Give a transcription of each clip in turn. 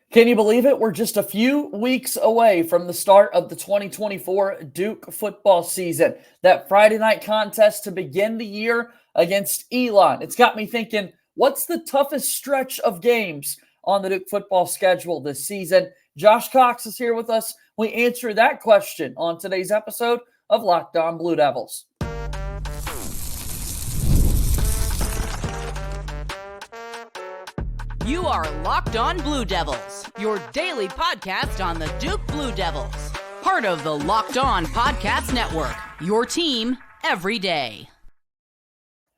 Can you believe it? We're just a few weeks away from the start of the 2024 Duke football season. That Friday night contest to begin the year against Elon. It's got me thinking, what's the toughest stretch of games on the Duke football schedule this season? Josh Cox is here with us. We answer that question on today's episode of Locked On Blue Devils. You are Locked On Blue Devils, your daily podcast on the Duke Blue Devils. Part of the Locked On Podcast Network, your team every day.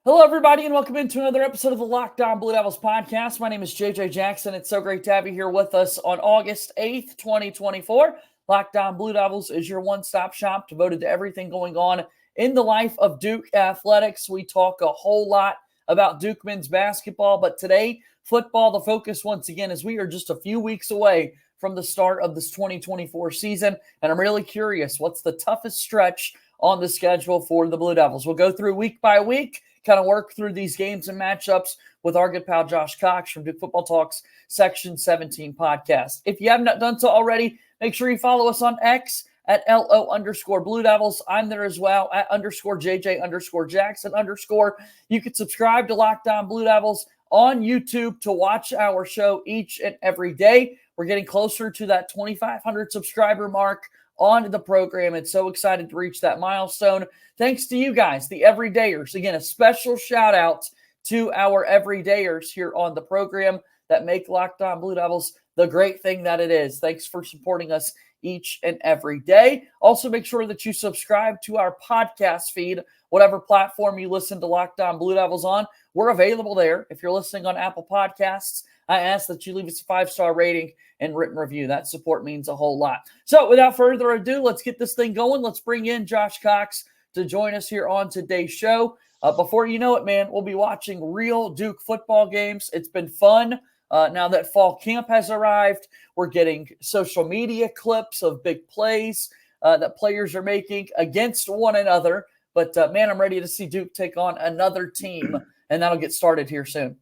Hello, everybody, and welcome into another episode of the Locked On Blue Devils podcast. My name is JJ Jackson. It's so great to have you here with us on August 8th, 2024. Locked On Blue Devils is your one-stop shop devoted to everything going on in the life of Duke athletics. We talk a whole lot about Duke men's basketball, but today, football, the focus once again, as we are just a few weeks away from the start of this 2024 season, and I'm really curious, what's the toughest stretch on the schedule for the Blue Devils? We'll go through week by week, kind of work through these games and matchups with our good pal Josh Cox from Duke Football Talks Section 17 podcast. If you haven't done so already, make sure you follow us on X at LO_Blue Devils. I'm there as well at _JJ_Jackson_. You can subscribe to Locked On Blue Devils on YouTube to watch our show each and every day. We're getting closer to that 2,500 subscriber mark on the program, and so excited to reach that milestone. Thanks to you guys, the everydayers. Again, a special shout out to our everydayers here on the program that make Locked On Blue Devils the great thing that it is. Thanks for supporting us each and every day. Also, make sure that you subscribe to our podcast feed, whatever platform you listen to Locked On Blue Devils on. We're available there. If you're listening on Apple Podcasts, I ask that you leave us a 5-star rating and written review. That support means a whole lot. So without further ado, let's get this thing going. Let's bring in Josh Cox to join us here on today's show. Before you know it, man, we'll be watching real Duke football games. It's been fun. Now that fall camp has arrived, we're getting social media clips of big plays that players are making against one another. But, man, I'm ready to see Duke take on another team, and that'll get started here soon.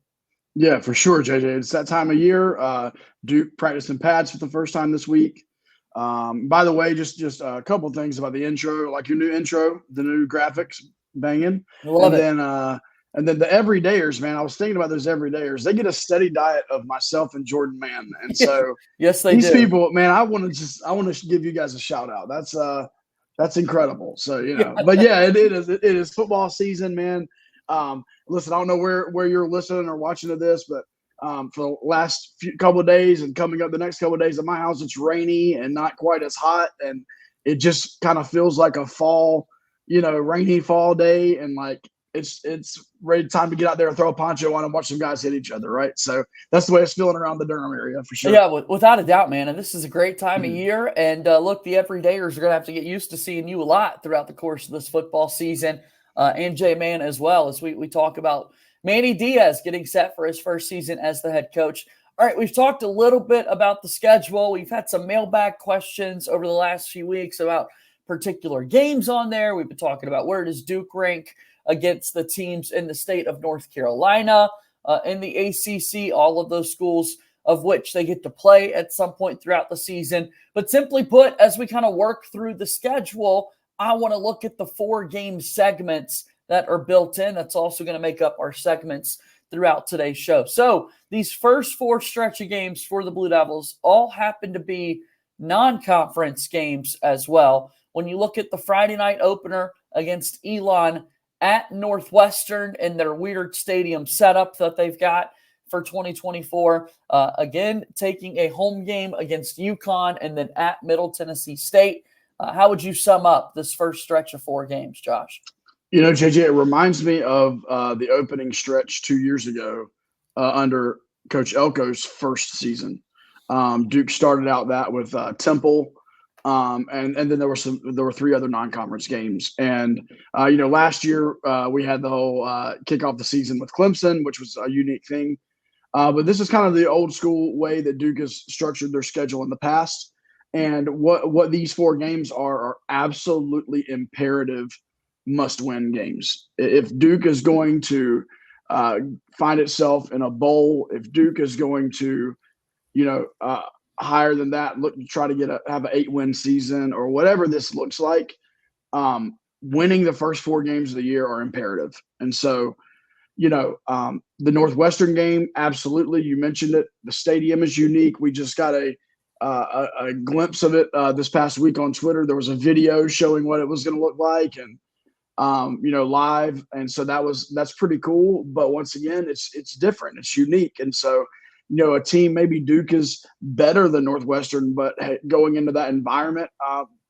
Yeah, for sure, JJ. It's that time of year. Duke practicing pads for the first time this week. By the way, just a couple things about the intro, like your new intro, the new graphics, banging. Love it. And then the everydayers, man. I was thinking about those everydayers. They get a steady diet of myself and Jordan Mann, and so yes, they these do. people, man. I want to give you guys a shout out. That's incredible. So but yeah, it is football season, man. Listen, I don't know where you're listening or watching to this, but for the last couple of days and coming up the next couple of days at my house, it's rainy and not quite as hot, and it just kind of feels like a fall, rainy fall day, and like it's ready time to get out there and throw a poncho on and watch some guys hit each other, right? So that's the way it's feeling around the Durham area for sure. Yeah, without a doubt, man. And this is a great time of year. And look, the everydayers are going to have to get used to seeing you a lot throughout the course of this football season. And Jay Mann as well, as we talk about Manny Diaz getting set for his first season as the head coach. All right, we've talked a little bit about the schedule. We've had some mailbag questions over the last few weeks about particular games on there. We've been talking about where does Duke rank against the teams in the state of North Carolina, in the ACC, all of those schools of which they get to play at some point throughout the season. But simply put, as we kind of work through the schedule, I want to look at the 4-game segments that are built in. That's also going to make up our segments throughout today's show. So these first 4 stretch of games for the Blue Devils all happen to be non-conference games as well. When you look at the Friday night opener against Elon at Northwestern in their weird stadium setup that they've got for 2024, again, taking a home game against UConn and then at Middle Tennessee State. How would you sum up this first stretch of 4 games, Josh? JJ, it reminds me of the opening stretch 2 years ago under Coach Elko's first season. Duke started out that with Temple, and then there were 3 other non-conference games. And last year we had the whole kick off the season with Clemson, which was a unique thing. But this is kind of the old school way that Duke has structured their schedule in the past. And what these 4 games are absolutely imperative must-win games. If Duke is going to find itself in a bowl, if Duke is going to higher than that, look to try to have an 8-win season or whatever this looks like. Winning the first 4 games of the year are imperative. And so, the Northwestern game, absolutely. You mentioned it. The stadium is unique. We just got a glimpse of it this past week on Twitter. There was a video showing what it was going to look like, and live. And so that's pretty cool. But once again, it's different. It's unique. And so, a team, maybe Duke is better than Northwestern, but going into that environment,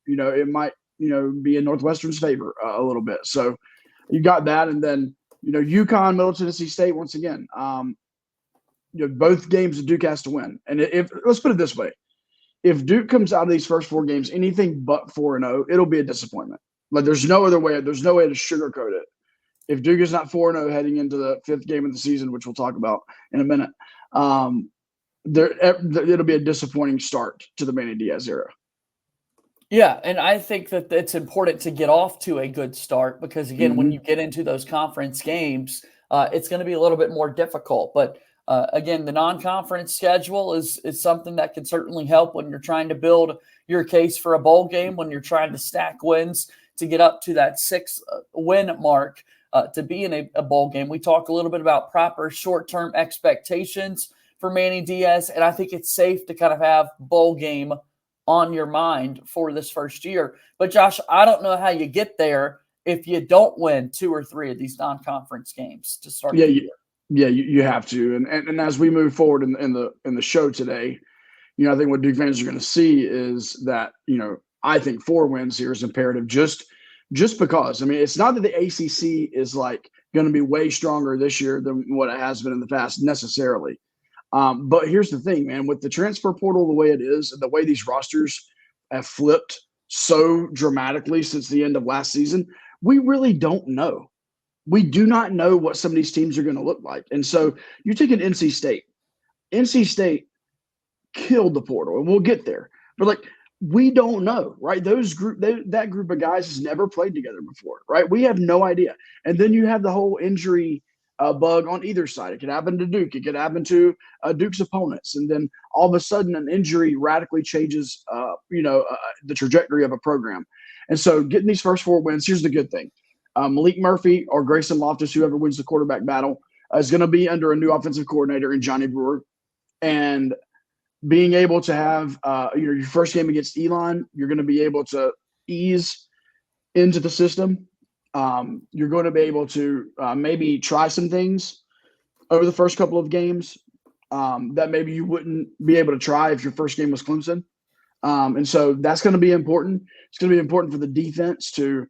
it might, be in Northwestern's favor a little bit. So you got that. And then, UConn, Middle Tennessee State, once again, both games that Duke has to win. And let's put it this way. If Duke comes out of these first 4 games, anything but 4-0, it'll be a disappointment. Like, there's no other way. There's no way to sugarcoat it. If Duke is not 4-0 heading into the 5th game of the season, which we'll talk about in a minute, it'll be a disappointing start to the Manny Diaz era. Yeah, and I think that it's important to get off to a good start because, again, when you get into those conference games, it's going to be a little bit more difficult. But, again, the non-conference schedule is something that can certainly help when you're trying to build your case for a bowl game, when you're trying to stack wins to get up to that 6-win mark to be in a bowl game. We talk a little bit about proper short-term expectations for Manny Diaz, and I think it's safe to kind of have bowl game on your mind for this first year. But Josh, I don't know how you get there if you don't win 2 or 3 of these non-conference games to start the year. Yeah, you have to. And as we move forward in the show today, I think what Duke fans are going to see is that, I think 4 wins here is imperative just because. I mean, it's not that the ACC is like going to be way stronger this year than what it has been in the past necessarily. But here's the thing, man, with the transfer portal the way it is, and the way these rosters have flipped so dramatically since the end of last season, we really don't know. We do not know what some of these teams are going to look like. And so you take an NC State. NC State killed the portal, and we'll get there. But we don't know, right? That group of guys has never played together before, right? We have no idea. And then you have the whole injury bug on either side. It could happen to Duke. It could happen to Duke's opponents. And then all of a sudden an injury radically changes, the trajectory of a program. And so getting these first 4 wins, here's the good thing. Malik Murphy or Grayson Loftus, whoever wins the quarterback battle, is going to be under a new offensive coordinator in Johnny Brewer. And being able to have your first game against Elon, you're going to be able to ease into the system. You're going to be able to maybe try some things over the first couple of games that maybe you wouldn't be able to try if your first game was Clemson. And so that's going to be important. It's going to be important for the defense to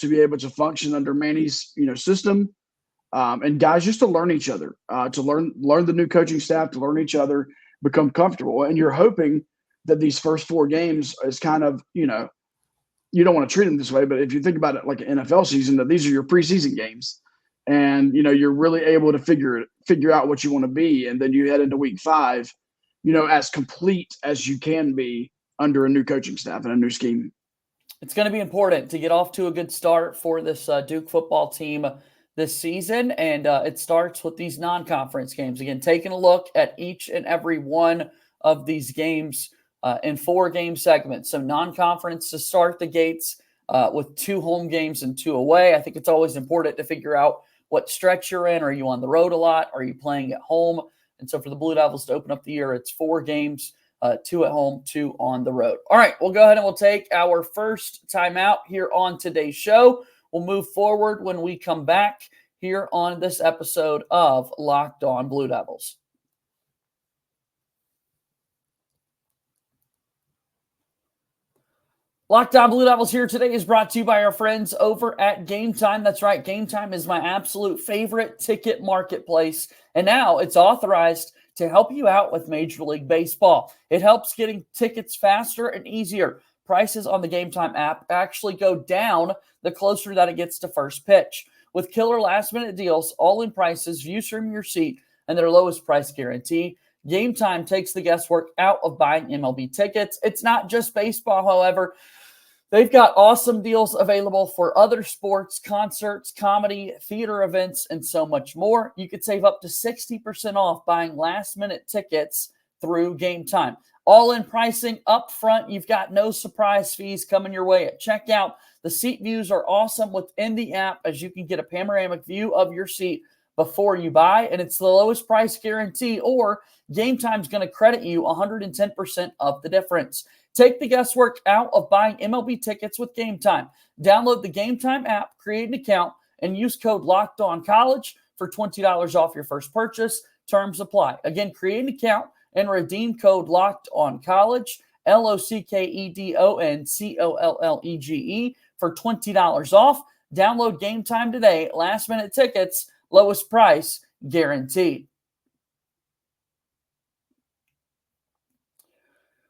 be able to function under Manny's system, and guys just to learn each other, to learn the new coaching staff, to learn each other, become comfortable. And you're hoping that these first 4 games is kind of, you don't want to treat them this way, but if you think about it like an NFL season, that these are your preseason games, and you're really able to figure out what you want to be, and then you head into week 5, as complete as you can be under a new coaching staff and a new scheme. It's going to be important to get off to a good start for this Duke football team this season, and it starts with these non-conference games. Again, taking a look at each and every one of these games in 4-game segments. So non-conference to start the gates with 2 home games and 2 away. I think it's always important to figure out what stretch you're in. Are you on the road a lot? Are you playing at home? And so for the Blue Devils to open up the year, it's 4 games, 2 at home, 2 on the road. All right, we'll go ahead and we'll take our first timeout here on today's show. We'll move forward when we come back here on this episode of Locked On Blue Devils. Locked On Blue Devils here today is brought to you by our friends over at Gametime. That's right, Gametime is my absolute favorite ticket marketplace, and now it's authorized to help you out with Major League Baseball. It helps getting tickets faster and easier. Prices on the Gametime app actually go down the closer that it gets to first pitch. With killer last-minute deals, all-in prices, views from your seat, and their lowest price guarantee, Gametime takes the guesswork out of buying MLB tickets. It's not just baseball, however. They've got awesome deals available for other sports, concerts, comedy, theater events, and so much more. You could save up to 60% off buying last-minute tickets through Game Time. All-in pricing up front. You've got no surprise fees coming your way at checkout. The seat views are awesome within the app, as you can get a panoramic view of your seat before you buy, and it's the lowest price guarantee, or Game Time's going to credit you 110% of the difference. Take the guesswork out of buying MLB tickets with Game Time. Download the Game Time app, create an account, and use code LOCKEDONCollege for $20 off your first purchase. Terms apply. Again, create an account and redeem code LOCKEDONCollege, LOCKEDONCOLLEGE, for $20 off. Download Game Time today. Last-minute tickets, lowest price guaranteed.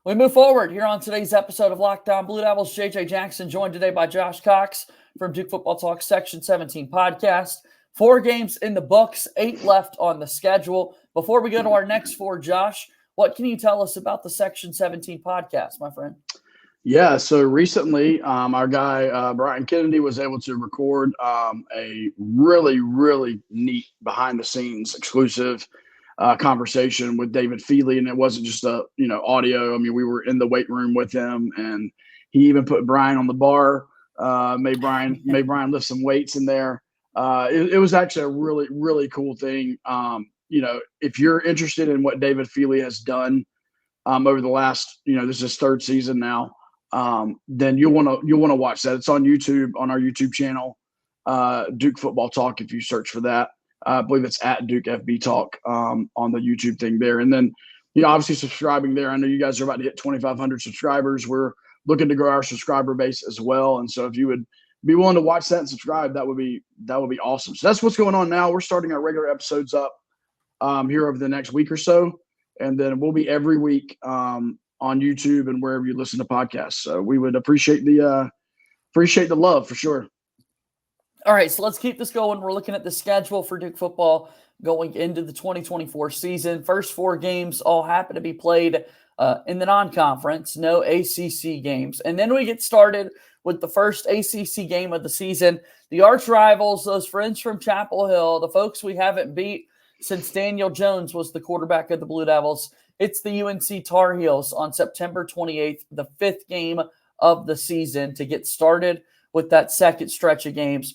We move forward here on today's episode of Locked On Blue Devils. JJ Jackson joined today by Josh Cox from Duke Football Talk Section 17 podcast. 4 games in the books, 8 left on the schedule. Before we go to our next 4, Josh, what can you tell us about the Section 17 podcast, my friend? Yeah, so recently our guy Brian Kennedy was able to record a really, really neat behind-the-scenes exclusive conversation with David Feely, and it wasn't just audio. I mean, we were in the weight room with him, and he even put Brian on the bar, made Brian lift some weights in there. It was actually a really, really cool thing. If you're interested in what David Feely has done over the last, this is his 3rd season now, then you'll want to watch that. It's on YouTube, on our YouTube channel, Duke Football Talk. If you search for that, I believe it's at Duke FB Talk on the YouTube thing there. And then, obviously subscribing there. I know you guys are about to hit 2,500 subscribers. We're looking to grow our subscriber base as well. And so if you would be willing to watch that and subscribe, that would be awesome. So that's what's going on now. We're starting our regular episodes up here over the next week or so, and then we'll be every week on YouTube and wherever you listen to podcasts. So we would appreciate the love for sure. All right, so let's keep this going. We're looking at the schedule for Duke football going into the 2024 season. First 4 games all happen to be played in the non-conference, no ACC games. And then we get started with the first ACC game of the season. The arch rivals, those friends from Chapel Hill, the folks we haven't beat since Daniel Jones was the quarterback of the Blue Devils. It's the UNC Tar Heels on September 28th, the 5th game of the season to get started with that second stretch of games.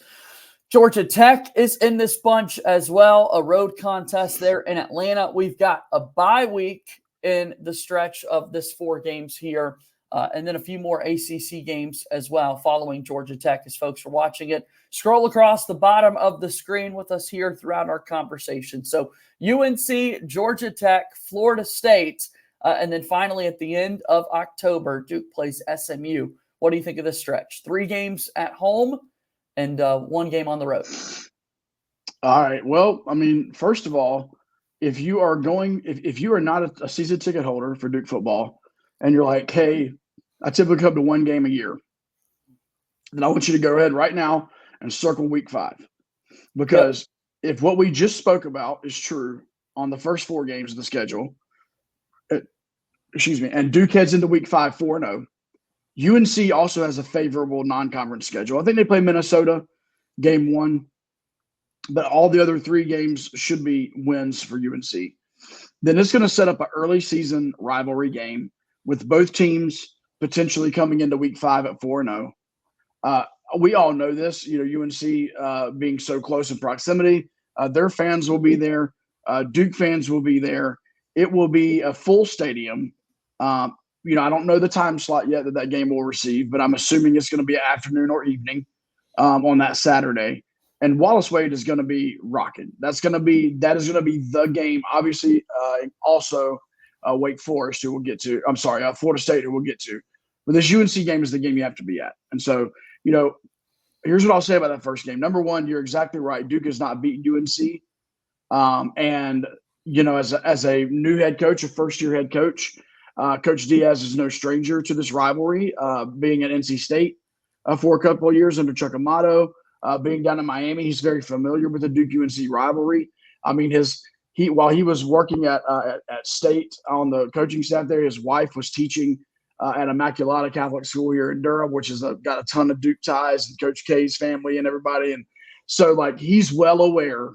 Georgia Tech is in this bunch as well, a road contest there in Atlanta. We've got a bye week in the stretch of this 4 games here, and then a few more ACC games as well following Georgia Tech as folks are watching it. Scroll across the bottom of the screen with us here throughout our conversation. So UNC, Georgia Tech, Florida State, and then finally at the end of October, Duke plays SMU. What do you think of this stretch? 3 games at home and 1 game on the road. All right. Well, I mean, first of all, if you are not a season ticket holder for Duke football and you're like, hey, I typically come to 1 game a year, then I want you to go ahead right now and circle week 5. Because if what we just spoke about is true on the first 4 games of the schedule, and Duke heads into week 5 4-0, UNC also has a favorable non-conference schedule. I think they play Minnesota game 1, but all the other 3 games should be wins for UNC. Then it's going to set up an early season rivalry game with both teams potentially coming into week 5 at 4-0. We all know this, UNC being so close in proximity, their fans will be there. Duke fans will be there. It will be a full stadium. I don't know the time slot yet that game will receive, but I'm assuming it's going to be afternoon or evening on that Saturday. And Wallace Wade is going to be rocking. That is going to be the game. Obviously, also Wake Forest, who we'll get to. I'm sorry, Florida State, who we'll get to. But this UNC game is the game you have to be at. And so, here's what I'll say about that first game. Number 1, you're exactly right. Duke has not beaten UNC. As a new head coach, a first-year head coach, Coach Diaz is no stranger to this rivalry, being at NC State for a couple of years under Chuck Amato, being down in Miami. He's very familiar with the Duke-UNC rivalry. I mean, while he was working at State on the coaching staff there, his wife was teaching at Immaculata Catholic School here in Durham, which has got a ton of Duke ties, and Coach K's family and everybody. And so, he's well aware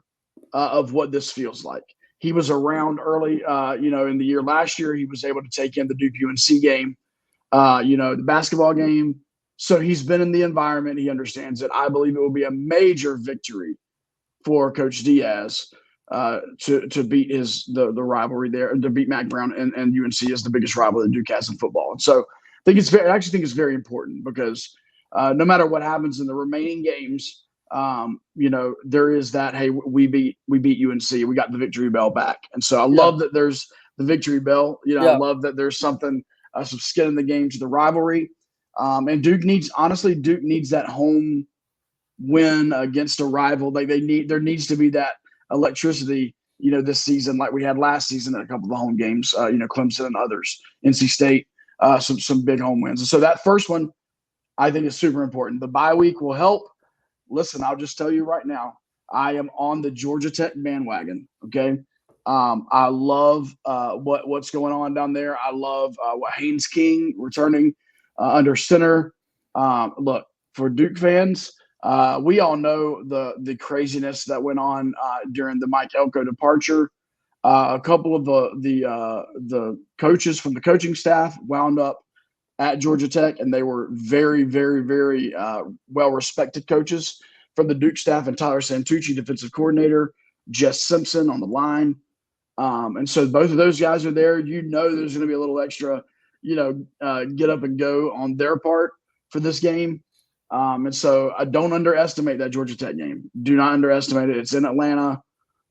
of what this feels like. He was around early, in the year last year. He was able to take in the Duke UNC game, the basketball game. So he's been in the environment. He understands it. I believe it will be a major victory for Coach Diaz to beat the rivalry there, to beat Mac Brown and UNC is the biggest rival that Duke has in football. And so I actually think it's very important because no matter what happens in the remaining games, there is that, hey, we beat UNC, we got the victory bell back. And so I love that there's the victory bell. I love that there's some skin in the game to the rivalry. And Duke needs that home win against a rival. There needs to be that electricity, this season, like we had last season at a couple of the home games, Clemson and others, NC State, some big home wins. And so that first one, I think, is super important. The bye week will help. Listen, I'll just tell you right now, I am on the Georgia Tech bandwagon. Okay. I love what's going on down there. I love what Haynes King returning under center. Look, for Duke fans, we all know the craziness that went on during the Mike Elko departure. A couple of the coaches from the coaching staff wound up at Georgia Tech, and they were very, very, very well-respected coaches from the Duke staff, and Tyler Santucci, defensive coordinator, Jess Simpson on the line. And so both of those guys are there. There's going to be a little extra, get up and go on their part for this game. And so I don't underestimate that Georgia Tech game. Do not underestimate it. It's in Atlanta.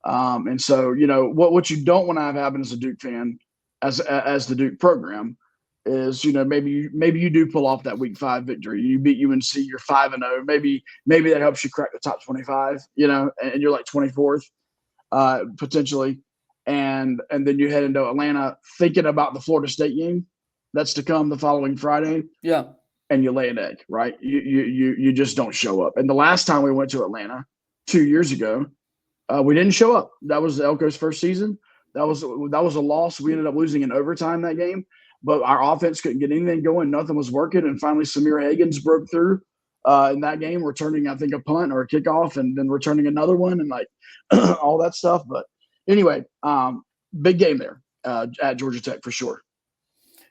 And so, what you don't want to have happen as a Duke fan, as the Duke program, is maybe you do pull off that week 5 victory. You beat UNC, you're 5-0. Maybe that helps you crack the top 25, and you're like 24th potentially, and then you head into Atlanta thinking about the Florida State game that's to come the following Friday. Yeah, and you lay an egg, right? You just don't show up. And the last time we went to Atlanta 2 years ago, we didn't show up. That was Elko's first season. That was a loss. We ended up losing in overtime that game. But our offense couldn't get anything going. Nothing was working. And finally, Samir Hagans broke through in that game, returning, I think, a punt or a kickoff and then returning another one and all that stuff. But anyway, big game there at Georgia Tech for sure.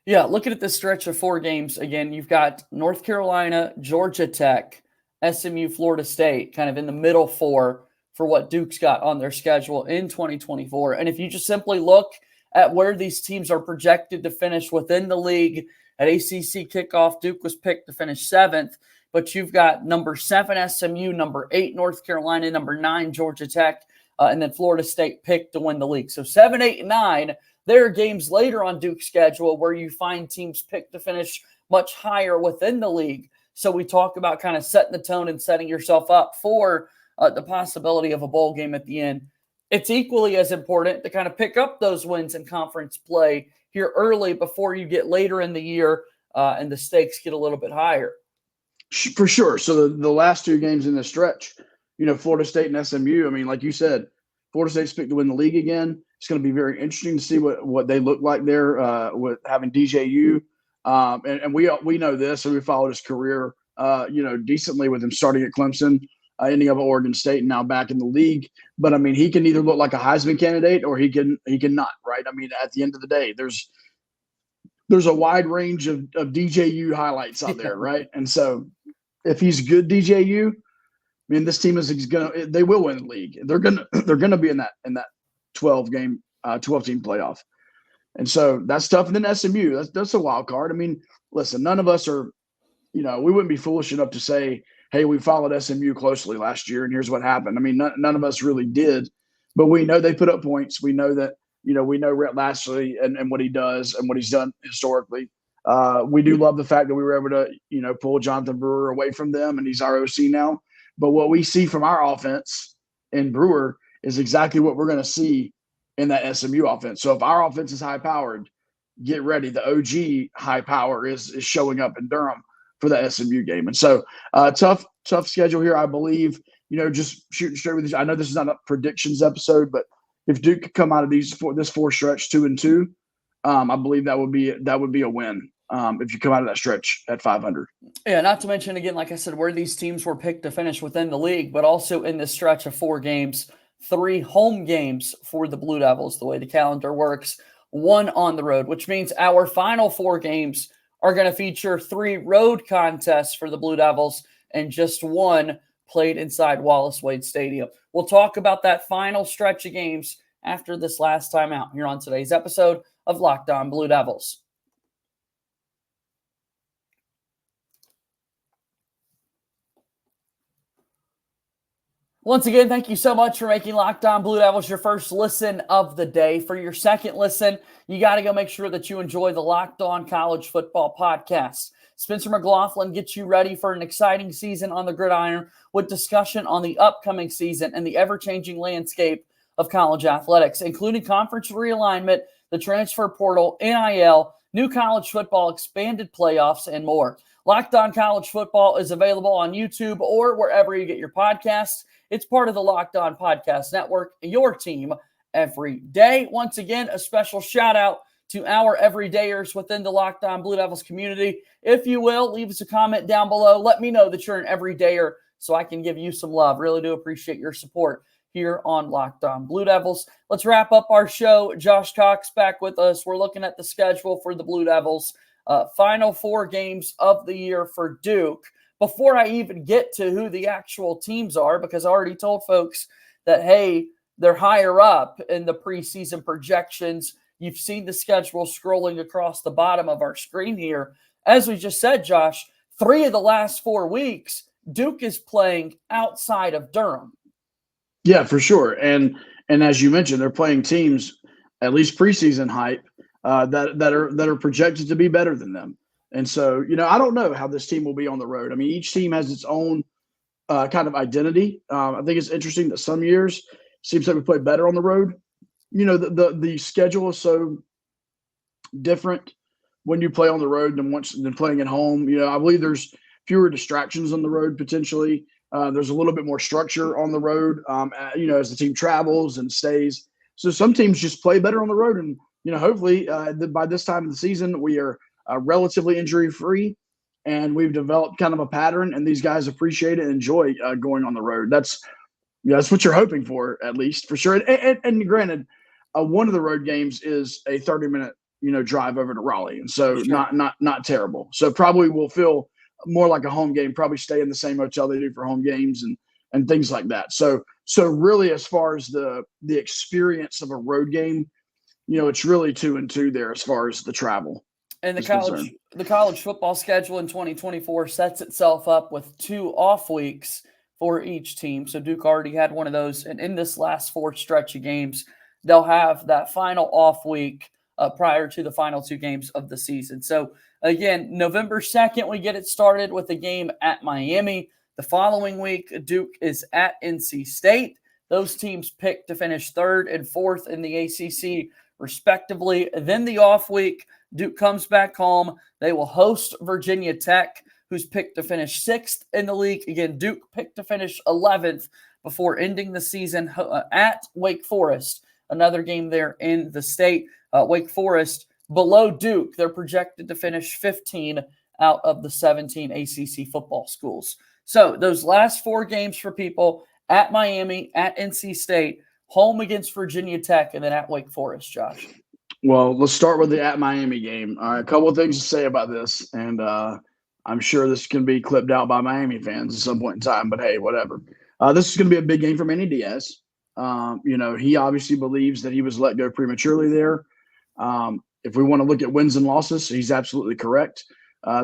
Yeah, looking at this stretch of 4 games, again, you've got North Carolina, Georgia Tech, SMU, Florida State, kind of in the middle 4 for what Duke's got on their schedule in 2024. And if you just simply look at where these teams are projected to finish within the league. At ACC kickoff, Duke was picked to finish 7th, but you've got number 7 SMU, number 8 North Carolina, number 9 Georgia Tech, and then Florida State picked to win the league. So 7, 8, and 9, there are games later on Duke's schedule where you find teams picked to finish much higher within the league. So we talk about kind of setting the tone and setting yourself up for the possibility of a bowl game at the end. It's equally as important to kind of pick up those wins in conference play here early before you get later in the year and the stakes get a little bit higher. For sure. So the last 2 games in the stretch, Florida State and SMU, I mean, like you said, Florida State's picked to win the league again. It's going to be very interesting to see what they look like there with having DJU. And we know this, so we followed his career, decently with him starting at Clemson, ending up at Oregon State and now back in the league. But I mean, he can either look like a Heisman candidate or he can not, right? I mean, at the end of the day, there's a wide range of DJU highlights out there, right? And so if he's good DJU, I mean, this team they will win the league. They're gonna be in that 12 team playoff. And so that's tough. And then SMU, that's a wild card. I mean, listen, none of us are, we wouldn't be foolish enough to say, hey, we followed SMU closely last year, and here's what happened. I mean, none of us really did, but we know they put up points. We know that, we know Rhett Lashlee and what he does and what he's done historically. We do love the fact that we were able to, pull Jonathan Brewer away from them, and he's our OC now. But what we see from our offense in Brewer is exactly what we're going to see in that SMU offense. So if our offense is high-powered, get ready. The OG high power is showing up in Durham for the SMU game. And so tough schedule here, I believe, just shooting straight with this. I know this is not a predictions episode, but if Duke could come out of this 4 stretch 2-2, I believe that would be a win if you come out of that stretch at 500. Yeah, not to mention, again, like I said, where these teams were picked to finish within the league, but also in this stretch of 4 games, 3 home games for the Blue Devils, the way the calendar works, 1 on the road, which means our final 4 games are going to feature 3 road contests for the Blue Devils and just 1 played inside Wallace Wade Stadium. We'll talk about that final stretch of games after this last time out here on today's episode of Locked On Blue Devils. Once again, thank you so much for making Locked On Blue Devils your first listen of the day. For your second listen, you got to go make sure that you enjoy the Locked On College Football Podcast. Spencer McLaughlin gets you ready for an exciting season on the gridiron with discussion on the upcoming season and the ever-changing landscape of college athletics, including conference realignment, the transfer portal, NIL, new college football, expanded playoffs, and more. Locked On College Football is available on YouTube or wherever you get your podcasts. It's part of the Locked On Podcast Network, your team every day. Once again, a special shout out to our everydayers within the Locked On Blue Devils community. If you will, leave us a comment down below. Let me know that you're an everydayer so I can give you some love. Really do appreciate your support here on Locked On Blue Devils. Let's wrap up our show. Josh Cox back with us. We're looking at the schedule for the Blue Devils. Final 4 games of the year for Duke. Before I even get to who the actual teams are, because I already told folks that, hey, they're higher up in the preseason projections. You've seen the schedule scrolling across the bottom of our screen here. As we just said, Josh, 3 of the last 4 weeks, Duke is playing outside of Durham. Yeah, for sure. And as you mentioned, they're playing teams, at least preseason hype, that are projected to be better than them. And so, I don't know how this team will be on the road. I mean, each team has its own kind of identity. I think it's interesting that some years seems like we play better on the road. The schedule is so different when you play on the road than playing at home. I believe there's fewer distractions on the road potentially. There's a little bit more structure on the road, as the team travels and stays. So some teams just play better on the road. And, hopefully by this time of the season, we are relatively injury-free, and we've developed kind of a pattern, and these guys appreciate it and enjoy going on the road. That's what you're hoping for, at least, for sure. And granted, one of the road games is a 30-minute, drive over to Raleigh, and so Sure. not terrible. So probably will feel more like a home game, probably stay in the same hotel they do for home games and things like that. So really, as far as the experience of a road game, it's really 2 and 2 there as far as the travel. And the college football schedule in 2024 sets itself up with 2 off weeks for each team. So Duke already had one of those. And in this last 4 stretch of games, they'll have that final off week prior to the final 2 games of the season. So again, November 2nd, we get it started with a game at Miami. The following week, Duke is at NC State. Those teams pick to finish 3rd and 4th in the ACC, respectively. Then the off week, Duke comes back home. They will host Virginia Tech, who's picked to finish 6th in the league. Again, Duke picked to finish 11th before ending the season at Wake Forest. Another game there in the state. Wake Forest below Duke. They're projected to finish 15 out of the 17 ACC football schools. So those last 4 games for people: at Miami, at NC State, home against Virginia Tech, and then at Wake Forest, Josh. Well, let's start with the at Miami game. All right, a couple of things to say about this, and I'm sure this can be clipped out by Miami fans at some point in time, but hey, whatever. This is going to be a big game for Manny Diaz. He obviously believes that he was let go prematurely there. If we want to look at wins and losses, he's absolutely correct.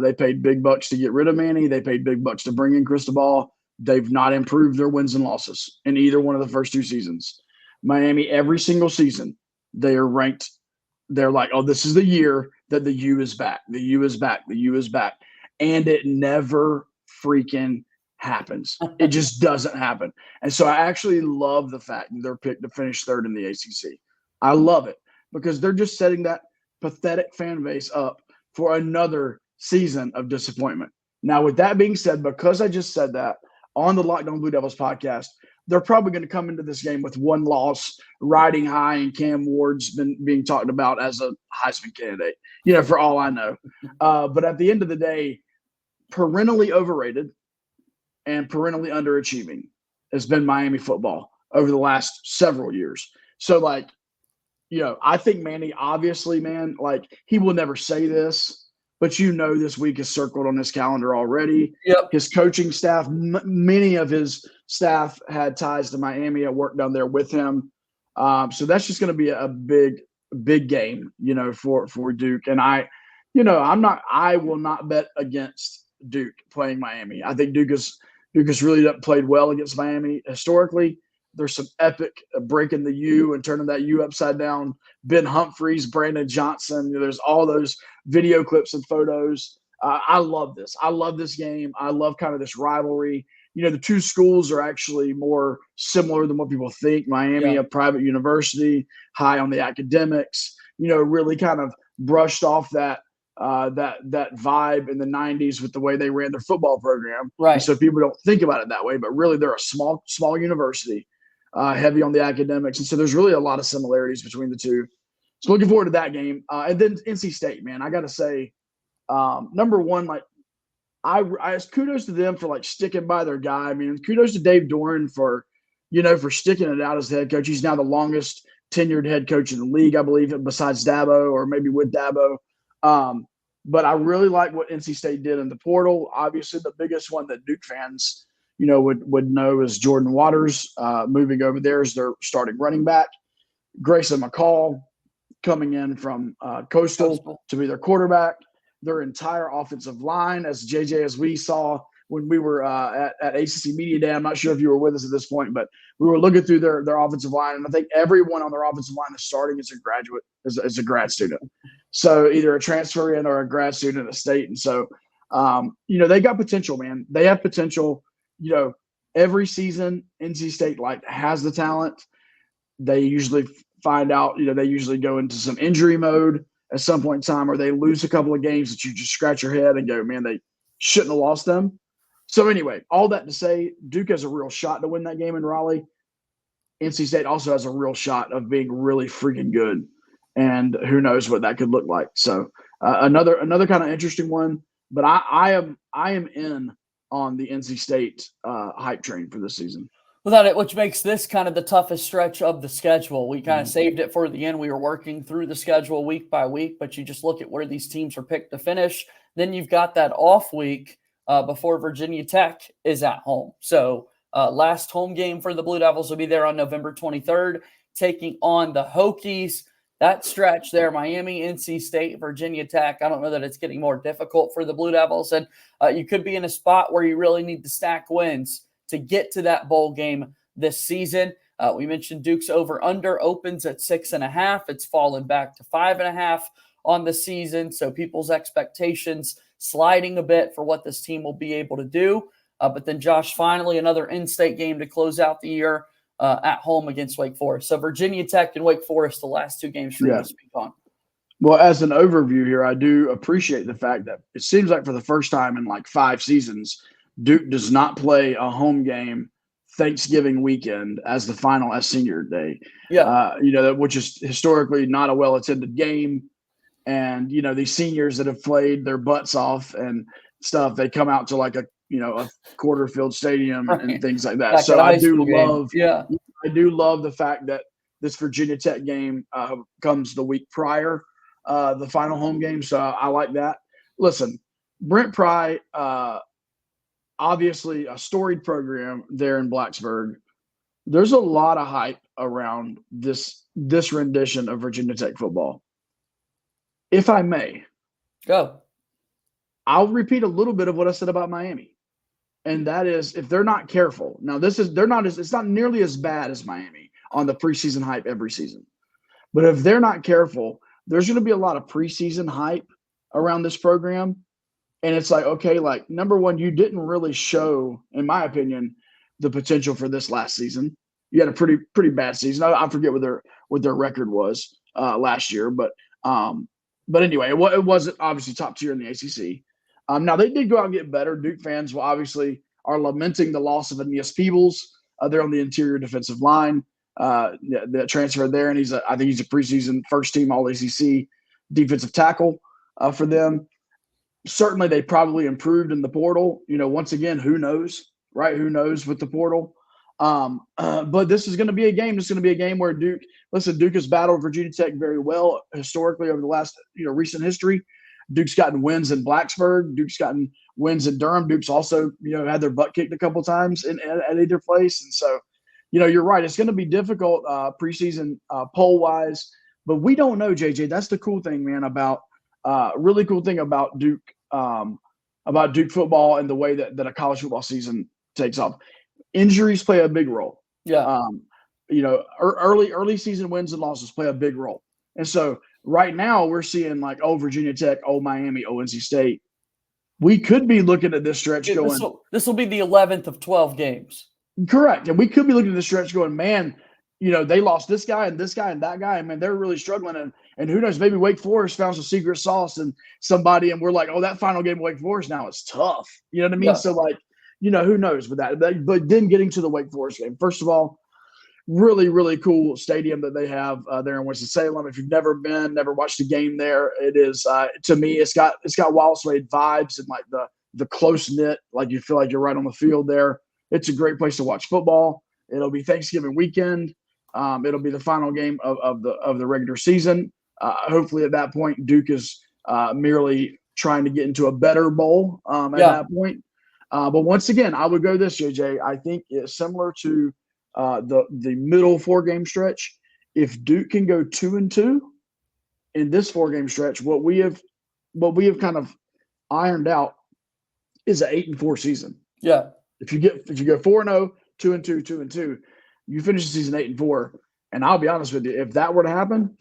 They paid big bucks to get rid of Manny. They paid big bucks to bring in Cristobal. They've not improved their wins and losses in either one of the first 2 seasons. Miami, every single season, they are ranked. They're like, oh, this is the year that the U is back. The U is back. The U is back. And it never freaking happens. It just doesn't happen. And so I actually love the fact that they're picked to finish 3rd in the ACC. I love it because they're just setting that pathetic fan base up for another season of disappointment. Now, with that being said, because I just said that on the Locked On Blue Devils podcast, they're probably going to come into this game with 1 loss, riding high, and Cam Ward's been being talked about as a Heisman candidate, for all I know. But at the end of the day, perennially overrated and perennially underachieving has been Miami football. over the last several years. So, like, I think Manny, obviously, man, like, he will never say this, but this week is circled on his calendar already. Yep. His coaching staff, many of his staff had ties to Miami at work down there with him. So that's just going to be a big game, for Duke. And I will not bet against Duke playing Miami. I think Duke has really played well against Miami historically. There's some epic breaking the U and turning that U upside down. Ben Humphreys, Brandon Johnson. There's all those video clips and photos. I love this. I love this game. I love kind of this rivalry. The two schools are actually more similar than what people think. Miami, a private university, high on the academics, really kind of brushed off that vibe in the 90s with the way they ran their football program. Right. And so people don't think about it that way, but really they're a small university, heavy on the academics. And so there's really a lot of similarities between the two. So looking forward to that game. And then NC State, man, I got to say, number one, like, I kudos to them for, like, sticking by their guy. I mean, kudos to Dave Doran for sticking it out as the head coach. He's now the longest tenured head coach in the league, I believe, besides Dabo, or maybe with Dabo. But I really like what NC State did in the portal. Obviously, the biggest one that Duke fans, would know is Jordan Waters moving over there as their starting running back. Grayson McCall coming in from Coastal to be their quarterback. Their entire offensive line, as we saw when we were at ACC Media Day. I'm not sure if you were with us at this point, but we were looking through their offensive line, and I think everyone on their offensive line that's starting is a graduate, is a grad student. So either a transfer in or a grad student at State. And so, they got potential, man. They have potential. Every season, NC State, like, has the talent. They usually find out, they usually go into some injury mode at some point in time, or they lose a couple of games that you just scratch your head and go, man, they shouldn't have lost them. So anyway, all that to say, Duke has a real shot to win that game in Raleigh. NC State also has a real shot of being really freaking good, and who knows what that could look like. So another kind of interesting one, but I am in on the NC State hype train for this season. Without it, which makes this kind of the toughest stretch of the schedule. We kind of saved it for the end. We were working through the schedule week by week, but you just look at where these teams are picked to finish. Then you've got that off week before Virginia Tech is at home. So last home game for the Blue Devils will be there on November 23rd, taking on the Hokies. That stretch there, Miami, NC State, Virginia Tech, I don't know that it's getting more difficult for the Blue Devils. And you could be in a spot where you really need to stack wins to get to that bowl game this season. We mentioned Duke's over-under opens at 6.5. It's fallen back to 5.5 on the season. So people's expectations sliding a bit for what this team will be able to do. But then, Josh, finally another in-state game to close out the year at home against Wake Forest. So Virginia Tech and Wake Forest, the last two games for you to speak on. Well, as an overview here, I do appreciate the fact that it seems like for the first time in like 5 seasons, Duke does not play a home game Thanksgiving weekend as the final as senior day. Yeah. Which is historically not a well-attended game. And, these seniors that have played their butts off and stuff, they come out to like a quarter filled stadium and things like that. So I do love the fact that this Virginia Tech game comes the week prior, the final home game. So I like that. Listen, Brent Pry, obviously a storied program there in Blacksburg. There's a lot of hype around this rendition of Virginia Tech football. If I may, go. I'll repeat a little bit of what I said about Miami. And that is, if they're not careful, now it's not nearly as bad as Miami on the preseason hype every season. But if they're not careful, there's going to be a lot of preseason hype around this program. And it's like, okay, like, number one, you didn't really show, in my opinion, the potential for this last season. You had a pretty bad season. I forget what their record was last year, but anyway, it wasn't obviously top tier in the ACC. Now they did go out and get better. Duke fans will obviously are lamenting the loss of Aeneas Peebles. They're on the interior defensive line. The transfer there, and I think he's a preseason first team All ACC defensive tackle for them. Certainly, they probably improved in the portal. Once again, who knows, right? Who knows with the portal? But this is going to be a game. This is going to be a game where Duke has battled Virginia Tech very well historically over the last, recent history. Duke's gotten wins in Blacksburg. Duke's gotten wins in Durham. Duke's also, had their butt kicked a couple times at either place. And so, you're right. It's going to be difficult preseason poll wise, but we don't know, JJ. That's the cool thing, man, about really cool thing about Duke football and the way that a college football season takes off. Injuries play a big role. Yeah. Early season wins and losses play a big role. And so right now we're seeing like, Virginia Tech, Miami, NC State. We could be looking at this stretch going. This will be the 11th of 12 games. Correct. And we could be looking at this stretch going, man, they lost this guy and that guy. Man, they're really struggling. And who knows, maybe Wake Forest found some secret sauce and somebody, and we're like, that final game of Wake Forest now is tough. You know what I mean? Yeah. So like, who knows with that. But then getting to the Wake Forest game, first of all, really, really cool stadium that they have there in Winston-Salem. If you've never watched a game there, it is, to me, it's got Wild Slade vibes and like the close-knit, like you feel like you're right on the field there. It's a great place to watch football. It'll be Thanksgiving weekend. It'll be the final game of the regular season. Hopefully at that point, Duke is merely trying to get into a better bowl at that point. But once again, I would go this, JJ. I think it's similar to the middle 4-game stretch. If Duke can go 2-2 in this 4-game stretch, what we have kind of ironed out is an 8-4 season. Yeah. If you go 4-0, 2-2, 2-2, you finish the season 8-4. And I'll be honest with you, if that were to happen,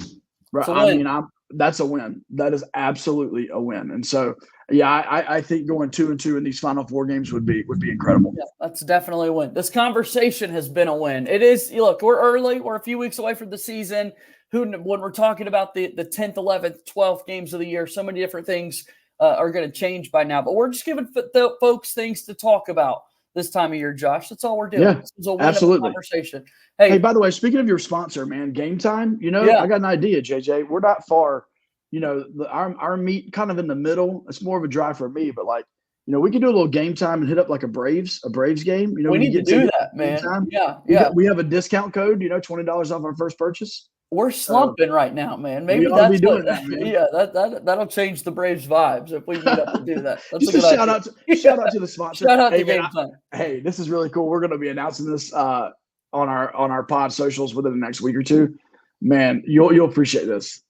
that's a win. That is absolutely a win. And so, I think going 2-2 in these final 4 games would be incredible. Yeah, that's definitely a win. This conversation has been a win. It is. Look, we're early. We're a few weeks away from the season. When we're talking about the 10th, 11th, 12th games of the year, so many different things are going to change by now. But we're just giving the folks things to talk about this time of year, Josh. That's all we're doing. Yeah, this is a win absolutely. Of conversation. Hey, by the way, speaking of your sponsor, man, Gametime, I got an idea, JJ. We're not far. Our meet kind of in the middle. It's more of a drive for me, but like, we can do a little game time and hit up like a Braves game. We need to do that, man. Yeah. We have a discount code, $20 off our first purchase. We're slumping right now, man. Maybe we ought to be doing that, man. Yeah, that'll change the Braves vibes if we meet up to do that. That's just a shout out to the sponsor. Shout out to Game Time. Hey, this is really cool. We're going to be announcing this on our pod socials within the next week or two. Man, you'll appreciate this.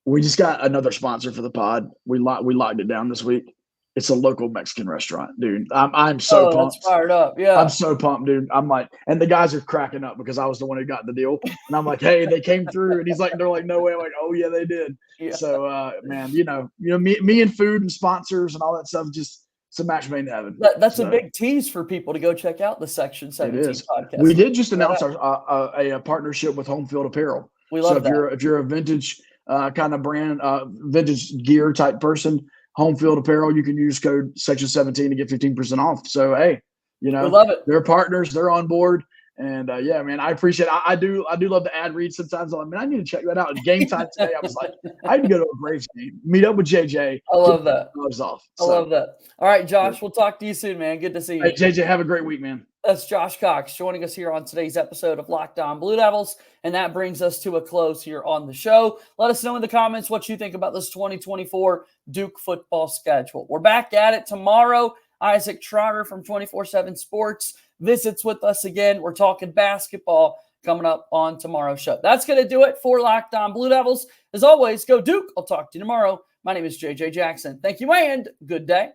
We just got another sponsor for the pod. We locked it down this week. It's a local Mexican restaurant, dude. I'm so pumped. That's fired up. Yeah. I'm so pumped, dude. I'm like, and the guys are cracking up because I was the one who got the deal. And I'm like, hey, they came through. And they're like, no way. I'm like, oh yeah, they did. Yeah. So man, me and food and sponsors and all that stuff, just it's a match made in heaven. That's a big tease for people to go check out the Section 17 podcast. We did just announce a partnership with Home Field Apparel. We love that. If you're a vintage kind of brand, vintage gear type person, Home Field Apparel, you can use code Section 17 to get 15% off. So, hey, we love it. They're partners. They're on board. And, yeah, man, I appreciate it. I do love the ad read sometimes. I'm like, man, I need to check that out. Game time today, I was like, I can go to a Braves game, meet up with JJ. I love that. I love that. All right, Josh, we'll talk to you soon, man. Good to see you. Hey, JJ, have a great week, man. That's Josh Cox joining us here on today's episode of Locked On Blue Devils. And that brings us to a close here on the show. Let us know in the comments what you think about this 2024 Duke football schedule. We're back at it tomorrow. Isaac Trotter from 24/7 Sports visits with us again. We're talking basketball coming up on tomorrow's show. That's going to do it for Locked On Blue Devils. As always, go Duke. I'll talk to you tomorrow. My name is JJ Jackson. Thank you and good day.